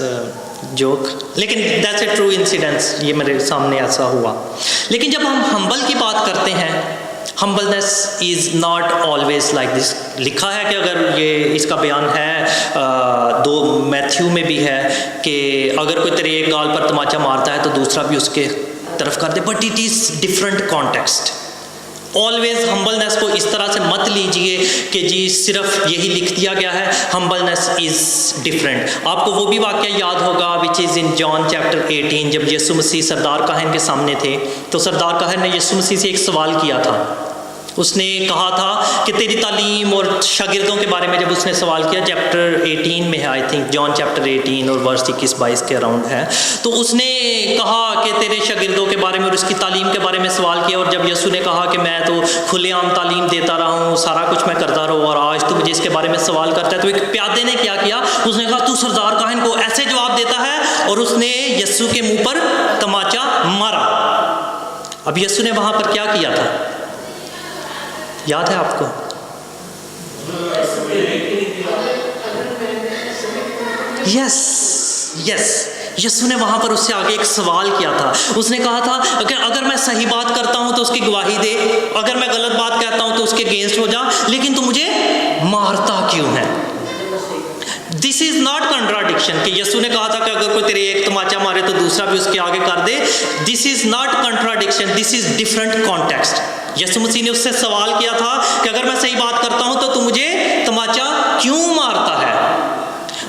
जोक, लेकिन दैट्स ए ट्रू इंसिडेंस, ये मेरे सामने ऐसा हुआ। लेकिन जब हम हम्बल की बात करते हैं, humbleness is not always like this. लिखा है कि अगर ये इसका बयान है 2 मैथ्यू में भी है कि अगर कोई तेरे एक गाल पर तमाचा मारता है तो दूसरा भी उसके तरफ कर दे, but it is different context. Always humbleness को इस तरह से मत लीजिए कि जी सिर्फ यही लिख दिया गया है, हम्बलनेस इज़ डिफरेंट। आपको वो भी वाक़या याद होगा which is in John chapter 18, जब यीशु मसीह सरदार काहन के सामने थे तो सरदार काहन ने यीशु मसीह से एक सवाल किया था। उसने कहा था कि तेरी तालीम और शागिर्दों के बारे में जब उसने सवाल किया, चैप्टर 18 में है आई थिंक, जॉन चैप्टर 18 और वर्स 21-22 के अराउंड है, तो उसने कहा कि तेरे शागिर्दों के बारे में और उसकी तालीम के बारे में सवाल किया। और जब यीशु ने कहा कि मैं तो खुलेआम तालीम देता रहा हूँ, सारा कुछ मैं करता रहूँ और आज तू मुझे इसके बारे में सवाल करता है, तो एक प्यादे ने क्या किया, उसने कहा तू सरदार काहन को ऐसे जवाब देता है, और उसने यीशु के मुँह पर तमाचा मारा। अब यीशु ने वहाँ पर क्या किया था, याद है आपको? यस यीशु ने वहां पर उससे आगे एक सवाल किया था। उसने कहा था अगर मैं सही बात करता हूं तो उसकी गवाही दे, अगर मैं गलत बात कहता हूं तो उसके अगेंस्ट हो जा, लेकिन तू मुझे मारता क्यों है? दिस इज नॉट कंट्राडिक्शन कि यीशु ने कहा था कि अगर कोई तेरे एक तमाचा मारे तो दूसरा भी उसके आगे कर दे। This is not contradiction, this is different context. यीशु मसीह ने उससे सवाल किया था कि अगर मैं सही बात करता हूं तो तू मुझे तमाचा क्यों मारता है?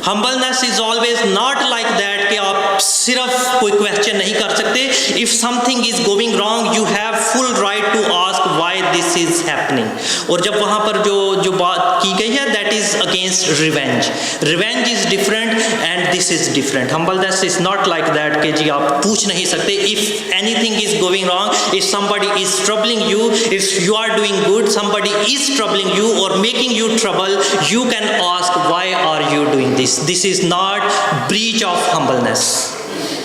Humbleness is always not like that कि आप सिर्फ कोई क्वेश्चन नहीं कर सकते। If something is going wrong you have full right to ask why this is happening. और जब वहां पर जो बात की गई है that is against revenge. Revenge is different and this is different. Humbleness is not like that कि जी आप पूछ नहीं सकते if anything is going wrong, if somebody is troubling you, if you are doing good, somebody is troubling you or making you trouble, you can ask why are you doing this. This is not breach of humbleness.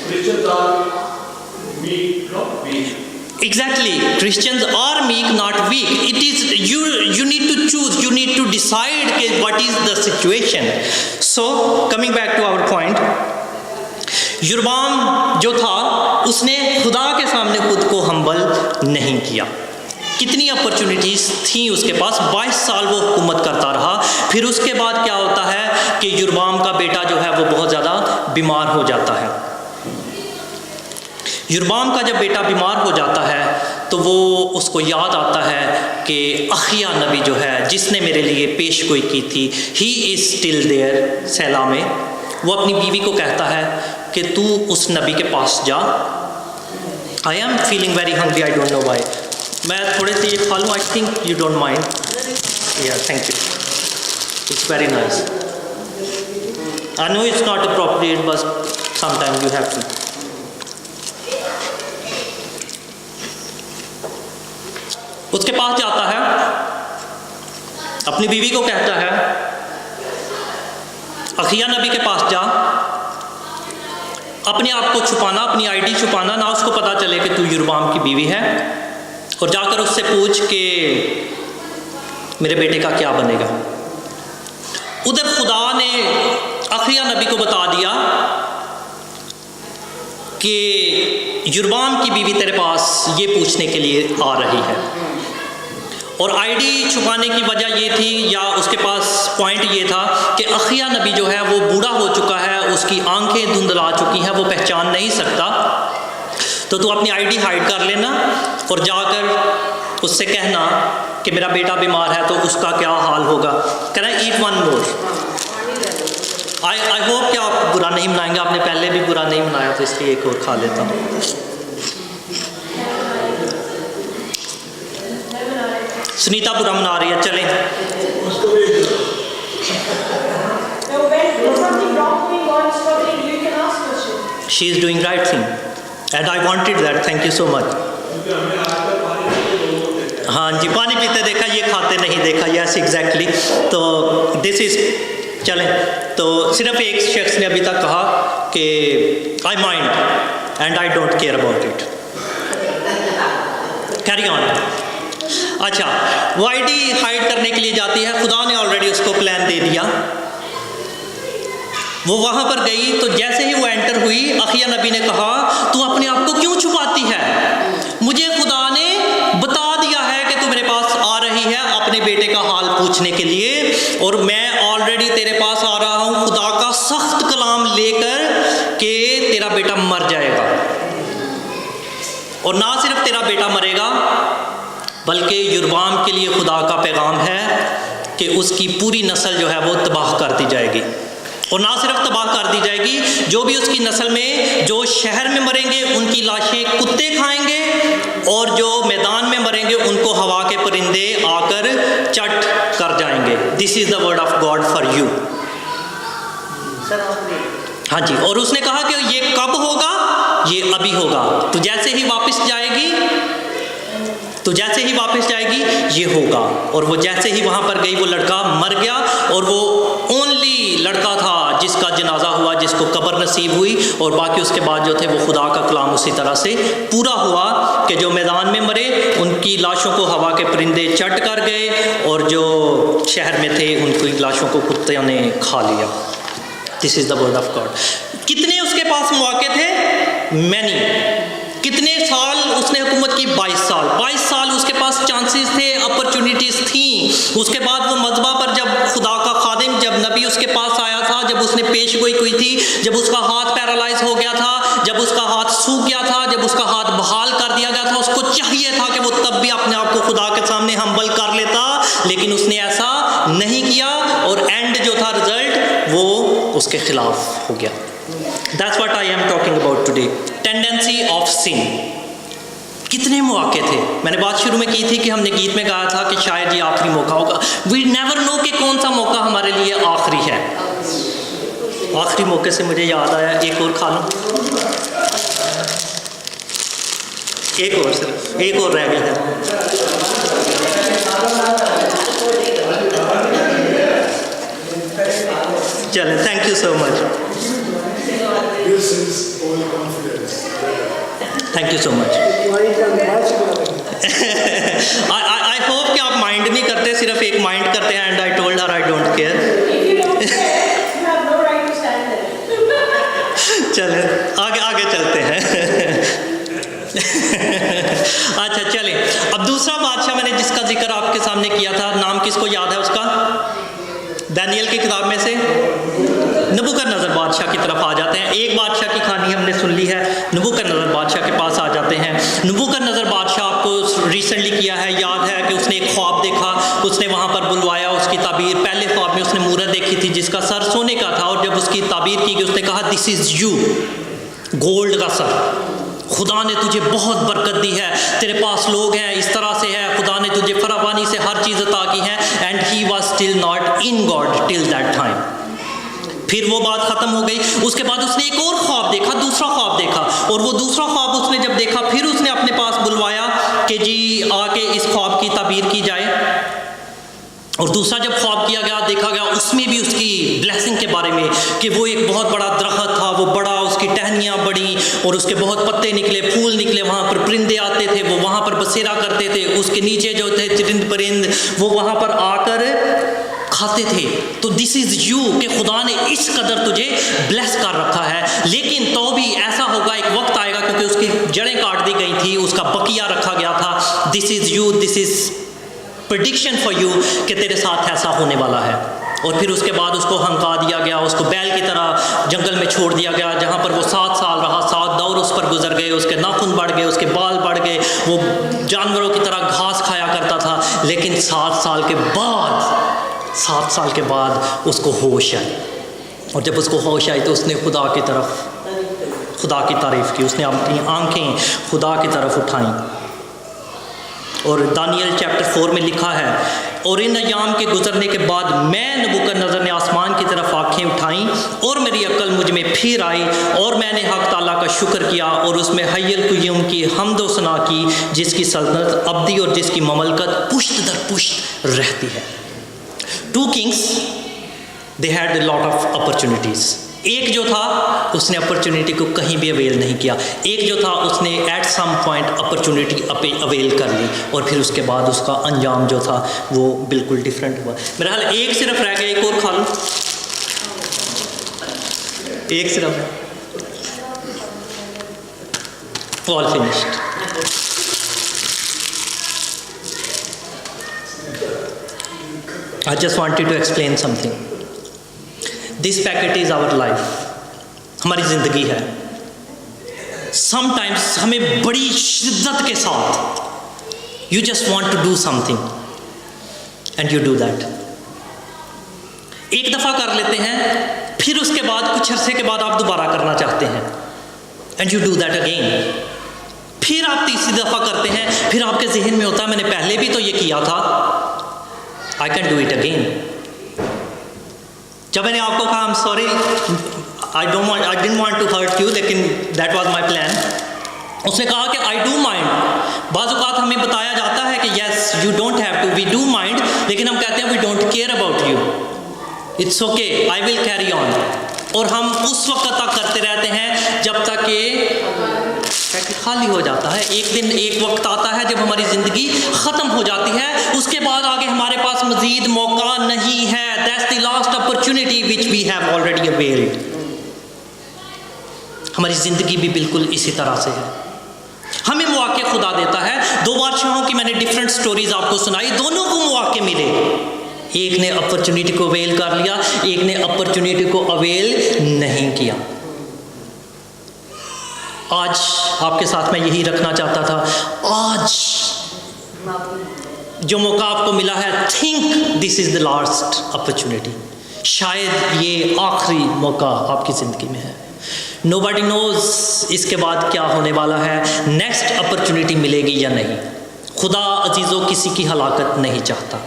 Christians are meek, not weak. Exactly, Christians are meek, not weak. It is you need to choose, you need to decide what is the situation. So coming back to our point, युरबाम जो था उसने खुदा के सामने खुद को humble नहीं किया। कितनी अपॉर्चुनिटीज़ थी उसके पास, 22 साल वो हुकूमत करता रहा। फिर उसके बाद क्या होता है कि युरबाम का बेटा जो है वो बहुत ज़्यादा बीमार हो जाता है। युरबाम का जब बेटा बीमार हो जाता है तो वो उसको याद आता है कि अखिया नबी जो है जिसने मेरे लिए पेशगोई की थी, ही इज़ स्टिल देयर सैला में। वो अपनी बीवी को कहता है कि तू उस नबी के पास जा। I am feeling very hungry, I don't know why. मैं थोड़े से ये खा लूँ, I think you don't mind. या thank you, it's very nice. I know it's not appropriate but sometime you have to. उसके पास जाता है, अपनी बीवी को कहता है अखिया नबी के पास जा, अपने आप को छुपाना, अपनी आईडी छुपाना, ना उसको पता चले कि तू युरबाम की बीवी है, और जाकर उससे पूछ कि मेरे बेटे का क्या बनेगा। उधर खुदा ने अखिया नबी को बता दिया कि युरबाम की बीवी तेरे पास ये पूछने के लिए आ रही है। और आईडी छुपाने की वजह ये थी, या उसके पास पॉइंट ये था कि अखिया नबी जो है वो बूढ़ा हो चुका है, उसकी आंखें धुंधला चुकी हैं, वो पहचान नहीं सकता। तो तू अपनी आईडी हाइड कर लेना और जाकर उससे कहना कि मेरा बेटा बीमार है तो उसका क्या हाल होगा। Can I eat one more? I hope कि आप बुरा नहीं मनाएंगे, आपने पहले भी बुरा नहीं मनाया तो इसलिए एक और खा लेता हूँ। सुनीता बुरा मना रही है, चलें। She is doing right thing and I wanted that. Thank you so much. हाँ जी, पानी पीते देखा, ये खाते नहीं देखा। Yes exactly. तो दिस इज, चलें। तो सिर्फ एक शख्स ने अभी तक कहा कि I mind and I don't care about it. Carry on. अच्छा, वो आईडी हाइड करने के लिए जाती है। खुदा ने ऑलरेडी उसको प्लान दे दिया वो वहाँ पर गई तो जैसे ही वो एंटर हुई, अखिया नबी ने कहा, तू अपने आप को क्यों छुपाती है? मुझे खुदा ने बता दिया है कि तू मेरे पास आ रही है अपने बेटे का हाल पूछने के लिए, और मैं ऑलरेडी तेरे पास आ रहा हूँ खुदा का सख्त कलाम लेकर कि तेरा बेटा मर जाएगा। और ना सिर्फ तेरा बेटा मरेगा, बल्कि यरबाम के लिए खुदा का पैगाम है कि उसकी पूरी नस्ल जो है वो तबाह कर दी जाएगी। और ना सिर्फ तबाह कर दी जाएगी, जो भी उसकी नस्ल में जो शहर में मरेंगे उनकी लाशें कुत्ते खाएंगे, और जो मैदान में मरेंगे उनको हवा के परिंदे आकर चट कर जाएंगे। This is the word of God for you. हाँ जी। और उसने कहा कि ये कब होगा? ये अभी होगा। तो जैसे ही वापस जाएगी ये होगा। और वो जैसे ही वहाँ पर गई, वो लड़का मर गया, और वो ओनली लड़का था जिसका जनाजा हुआ, जिसको कब्र नसीब हुई, और बाकी उसके बाद जो थे वो खुदा का कलाम उसी तरह से पूरा हुआ कि जो मैदान में मरे उनकी लाशों को हवा के परिंदे चट कर गए, और जो शहर में थे उनकी लाशों को कुत्तों ने खा लिया। This is the word of God. कितने उसके पास मौके थे? मैनी। कितने साल उसने हुकूमत की? 22 साल। 22 साल उसके पास चांसेस थे, अपॉर्चुनिटीज़ थी। उसके बाद वो मज़बा पर जब खुदा का खादिम, जब नबी उसके पास आया था, जब उसने पेशगोई की थी, जब उसका हाथ पैरालाइज हो गया था, जब उसका हाथ सूख गया था, जब उसका हाथ बहाल कर दिया गया था, उसको चाहिए था कि वो तब भी अपने आप को खुदा के सामने हम्बल कर लेता, लेकिन उसने ऐसा नहीं किया, और एंड जो था रिजल्ट वो उसके खिलाफ हो गया। That's what I am talking about today. Tendency of sin. कितने मौके थे? मैंने बात शुरू में की थी कि हमने गीत में गाया था कि शायद ये आखिरी मौका होगा। We never know कि कौन सा मौका हमारे लिए आखिरी है। आखिरी मौके से मुझे याद आया, एक और खा लो, एक और, सिर्फ एक और रह गया है। चलें, thank you so much. This is all confidence. Thank you so much. I hope कि आप माइंड नहीं करते, सिर्फ एक माइंड करते हैं। And I told her I don't care. चले आगे चलते हैं। अच्छा चलें, अब दूसरा बादशाह मैंने जिसका जिक्र आपके सामने किया था, नाम किसको याद है उसका? दानियल की किताब में से नबूकदनेस्सर बादशाह की तरफ आ जाते हैं। एक बादशाह की कहानी हमने सुन ली है, नबूकदनेस्सर बादशाह के पास आ जाते हैं। नबूकदनेस्सर बादशाह आपको रिसेंटली किया है, याद है कि उसने एक ख्वाब देखा, उसने वहाँ पर बुलवाया, उसकी ताबीर, पहले ख्वाब में उसने मूरत देखी थी जिसका सर सोने का था, और जब उसकी ताबीर की गई उसने कहा दिस इज़ यू, गोल्ड का सर, खुदा ने तुझे बहुत बरकत दी है, तेरे पास लोग हैं, इस तरह से है, खुदा ने तुझे फरावानी से हर चीज़ अता की है। And he was still not in God till that time. फिर वो बात ख़त्म हो गई। उसके बाद उसने एक और ख्वाब देखा, दूसरा ख्वाब देखा, और वो दूसरा ख्वाब उसने जब देखा, फिर उसने अपने पास बुलवाया कि जी आके इस ख्वाब की ताबीर की जाए। और दूसरा जब ख्वाब किया गया, देखा गया, उसमें भी उसकी ब्लेसिंग के बारे में कि वो एक बहुत बड़ा दरख्त था, वो बड़ा, उसकी टहनियाँ बड़ी, और उसके बहुत पत्ते निकले, फूल निकले, वहाँ पर परिंदे आते थे, वो वहाँ पर बसेरा करते थे, उसके नीचे जो थे चरिंद परिंद वो वहाँ पर आकर खाते थे। तो दिस इज़ यू कि खुदा ने इस कदर तुझे ब्लेस कर रखा है। लेकिन तो भी ऐसा होगा, एक वक्त आएगा, क्योंकि उसकी जड़ें काट दी गई थी, उसका बकिया रखा गया था। This is you, this is prediction for you कि तेरे साथ ऐसा होने वाला है। और फिर उसके बाद उसको हंका दिया गया, उसको बैल की तरह जंगल में छोड़ दिया गया, जहाँ पर वो 7 साल रहा। 7 दौर उस पर गुजर गए, उसके नाखून बढ़ गए, उसके बाल बढ़ गए, वो जानवरों की तरह घास खाया करता था। लेकिन 7 साल के बाद उसको होश आई, और जब उसको होश आई तो उसने खुदा की तारीफ़ की, उसने अपनी आंखें खुदा की तरफ उठाईं। और दानियल चैप्टर 4 में लिखा है, और इन अयाम के गुजरने के बाद मैं नबूकदनेस्सर ने आसमान की तरफ आंखें उठाईं, और मेरी अक्ल मुझ में फिर आई, और मैंने हक ताला का शुक्र किया, और उसमें हय्युल क़य्यूम की हम्द व सना की, जिसकी सल्तनत अब्दी और जिसकी ममलकत पुश्त दर पुश्त रहती है। 2 kings, they had a lot of opportunities. एक जो था उसने अपॉर्चुनिटी को कहीं भी अवेल नहीं किया, एक जो था उसने at some point opportunity avail कर ली, और फिर उसके बाद उसका अंजाम जो था वो बिल्कुल डिफरेंट हुआ। मेरा हाल एक सिर्फ रह गया, एक और खा लो। एक सिर्फ है, all finished. I just wanted to explain something. This packet is our life. हमारी ज़िंदगी है। Sometimes हमें बड़ी शिद्दत के साथ you just want to do something and you do that. एक दफ़ा कर लेते हैं, फिर उसके बाद कुछ अरसे के बाद आप दोबारा करना चाहते हैं and you do that again. फिर आप तीसरी दफ़ा करते हैं, फिर आपके जहन में होता है मैंने पहले भी तो ये किया था, I can do it again. जब मैंने आपको कहा I'm sorry, I didn't want to hurt you, लेकिन that was my plan. उसने कहा कि I do mind. बाज़ औक़ात हमें बताया जाता है कि yes you don't have to, we do mind, लेकिन हम कहते हैं we don't care about you. It's okay, I will carry on. और हम उस वक्त तक करते रहते हैं जब तक कि खाली हो जाता है। एक दिन एक वक्त आता है जब हमारी ज़िंदगी ख़त्म हो जाती है, उसके बाद आगे हमारे पास मज़ीद मौका नहीं है। That's the last opportunity which we have already availed. हमारी ज़िंदगी भी बिल्कुल इसी तरह से है। हमें मौके खुदा देता है। दो बादशाहों की मैंने डिफरेंट स्टोरीज आपको सुनाई, दोनों को मौके मिले। एक ने अपॉर्चुनिटी को अवेल कर लिया, एक ने अपॉर्चुनिटी को अवेल नहीं किया। आज आपके साथ मैं यही रखना चाहता था। आज जो मौका आपको मिला है, think this is the last opportunity. शायद ये आखिरी मौका आपकी ज़िंदगी में है। नोबडी नोज़ इसके बाद क्या होने वाला है, नेक्स्ट अपॉर्चुनिटी मिलेगी या नहीं। खुदा अजीज़ों किसी की हलाकत नहीं चाहता।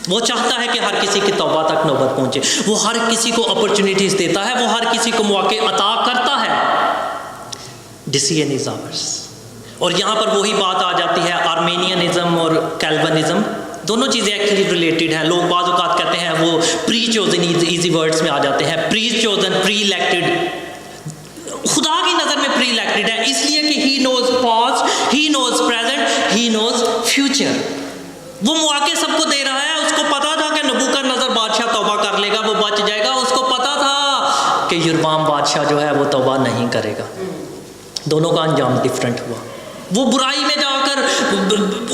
वो चाहता है कि हर किसी की तौबा तक नौबत पहुँचे। वो हर किसी को अपॉर्चुनिटीज़ देता है, वो हर किसी को मौके अता करता है। Decision is hours. और यहाँ पर वही बात आ जाती है, आर्मेनियनिज़म और कैल्विनिज़म दोनों चीज़ें एक्चुअली रिलेटेड हैं। लोग बाज़ औक़ात कहते हैं वो प्री चोजन, ईजी वर्ड्स में आ जाते हैं। प्री चोजन, प्री इलेक्टेड, खुदा की नज़र में प्री इलेक्टेड है, इसलिए कि he knows past, he knows present, he knows future. वो मौके सबको दे रहा है। उसको पता था कि नबूकदनेस्सर बादशाह तौबा कर लेगा, वो बच जाएगा। उसको पता था कि यरबाम बादशाह जो है वो तौबा नहीं करेगा। दोनों का अंजाम डिफरेंट हुआ। वो बुराई में जाकर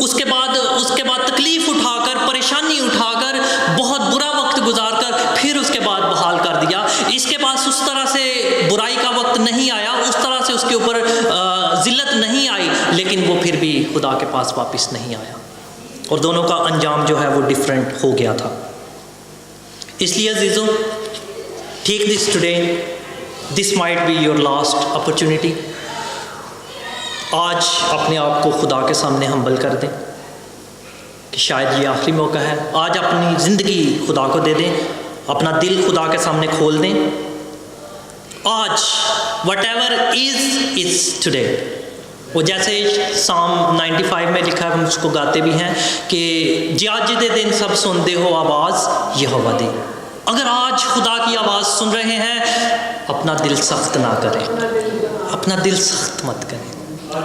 उसके बाद तकलीफ उठाकर, परेशानी उठाकर, बहुत बुरा वक्त गुजारकर फिर उसके बाद बहाल कर दिया। इसके पास उस तरह से बुराई का वक्त नहीं आया, उस तरह से उसके ऊपर ज़िल्लत नहीं आई, लेकिन वो फिर भी खुदा के पास वापस नहीं आया। और दोनों का अंजाम जो है वो डिफरेंट हो गया था। इसलिए अजीज़ों, take this today, this might be your last opportunity. आज अपने आप को खुदा के सामने हम्बल कर दें कि शायद ये आखिरी मौका है। आज अपनी ज़िंदगी खुदा को दे दें, अपना दिल खुदा के सामने खोल दें। आज व्हाटएवर इज़ टुडे। वो जैसे साम 95 में लिखा है, हम उसको गाते भी हैं कि जियाज दे दिन सब सुनते हो आवाज़ यहोवा दी। अगर आज खुदा की आवाज़ सुन रहे हैं, अपना दिल सख्त ना करें, अपना दिल सख्त मत करें।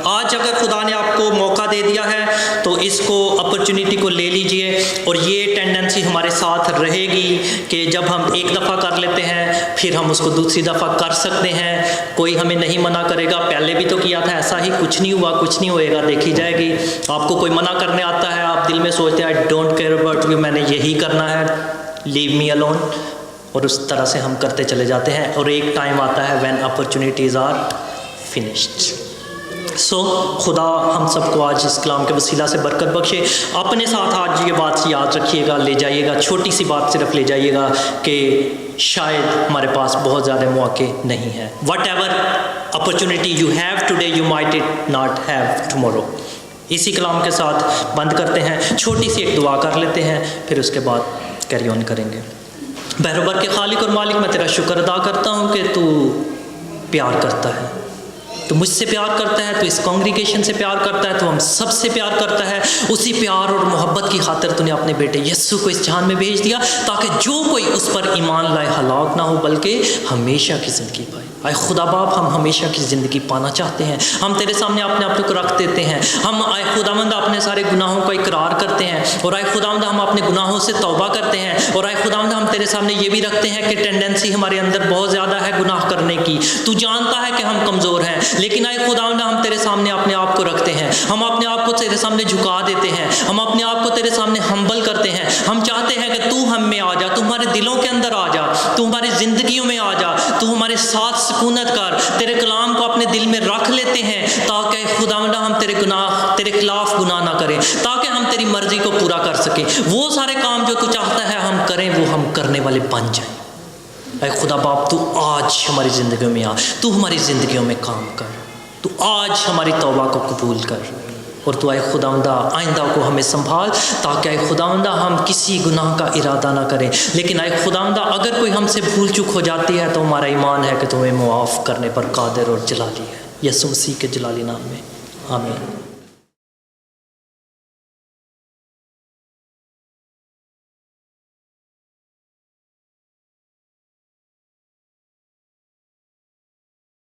आज अगर खुदा ने आपको मौका दे दिया है तो इसको, अपॉर्चुनिटी को ले लीजिए। और ये टेंडेंसी हमारे साथ रहेगी कि जब हम एक दफ़ा कर लेते हैं फिर हम उसको दूसरी दफ़ा कर सकते हैं। कोई हमें नहीं मना करेगा, पहले भी तो किया था, ऐसा ही कुछ नहीं हुआ, कुछ नहीं होएगा, देखी जाएगी। आपको कोई मना करने आता है, आप दिल में सोचते हैं आई डोंट केयर अबाउट यू, मैंने यही करना है, लीव मी अलोन, और उस तरह से हम करते चले जाते हैं। और एक टाइम आता है व्हेन अपॉर्चुनिटीज़ आर फिनिश्ड। सो खुदा हम सबको आज इस कलाम के वसीला से बरकत बख्शे। अपने साथ आज ये बात याद रखिएगा, ले जाइएगा, छोटी सी बात सिर्फ ले जाइएगा कि शायद हमारे पास बहुत ज़्यादा मौके नहीं हैं। What ever opportunity you have today, you might it not have tomorrow. इसी कलाम के साथ बंद करते हैं, छोटी सी एक दुआ कर लेते हैं, फिर उसके बाद कैरी ऑन करेंगे। बहरोबर के खालिक और मालिक, मैं तेरा शुक्र अदा करता हूँ कि तू प्यार करता है, तो मुझसे प्यार करता है, तो इस कांग्रीगेशन से प्यार करता है, तो हम सब से प्यार करता है। उसी प्यार और मोहब्बत की खातिर तूने अपने बेटे यीशु को इस जहान में भेज दिया ताकि जो कोई उस पर ईमान लाए हलाक ना हो बल्कि हमेशा की ज़िंदगी पाए। आए खुदा बाप, हम हमेशा की ज़िंदगी पाना चाहते हैं। हम तेरे सामने अपने आप को रख देते हैं। हम आए खुदावंद अपने सारे गुनाहों का इकरार करते हैं और आए खुदावंद हम अपने गुनाहों से तौबा करते हैं। और आए खुदावंद हम तेरे सामने ये भी रखते हैं कि टेंडेंसी हमारे अंदर बहुत ज़्यादा है गुनाह करने की। तू जानता है कि हम कमज़ोर हैं, लेकिन आए खुदावंद हम तेरे सामने अपने आप को रखते हैं। हम अपने आप को तेरे सामने झुका देते हैं। हम अपने आप को तेरे सामने हम्बल करते हैं। हम चाहते हैं कि तू हम में आ जा, तू हमारे दिलों के अंदर आ जा, तू हमारी ज़िंदगियों में आ जा, तू हमारे साथ सुकूनत कर। तेरे कलाम को अपने दिल में रख लेते हैं ताकि खुदावंदा हम तेरे खिलाफ गुनाह ना करें, ताकि हम तेरी मर्जी को पूरा कर सकें। वो सारे काम जो तू चाहता है हम करें, वो हम करने वाले बन जाएं। ऐ खुदा बाप, तू आज हमारी ज़िंदगियों में आ, तू हमारी ज़िंदगियों में काम कर, तू आज हमारी तौबा को कबूल कर। और तू आए खुदावंदा आइंदा को हमें संभाल, ताकि आए खुदावंदा हम किसी गुनाह का इरादा ना करें। लेकिन आए खुदावंदा अगर कोई हमसे भूल चूक हो जाती है तो हमारा ईमान है कि तुम्हें मुआफ़ करने पर कादिर और जलाली है। यीशु मसीह के जलाली नाम में आमीन।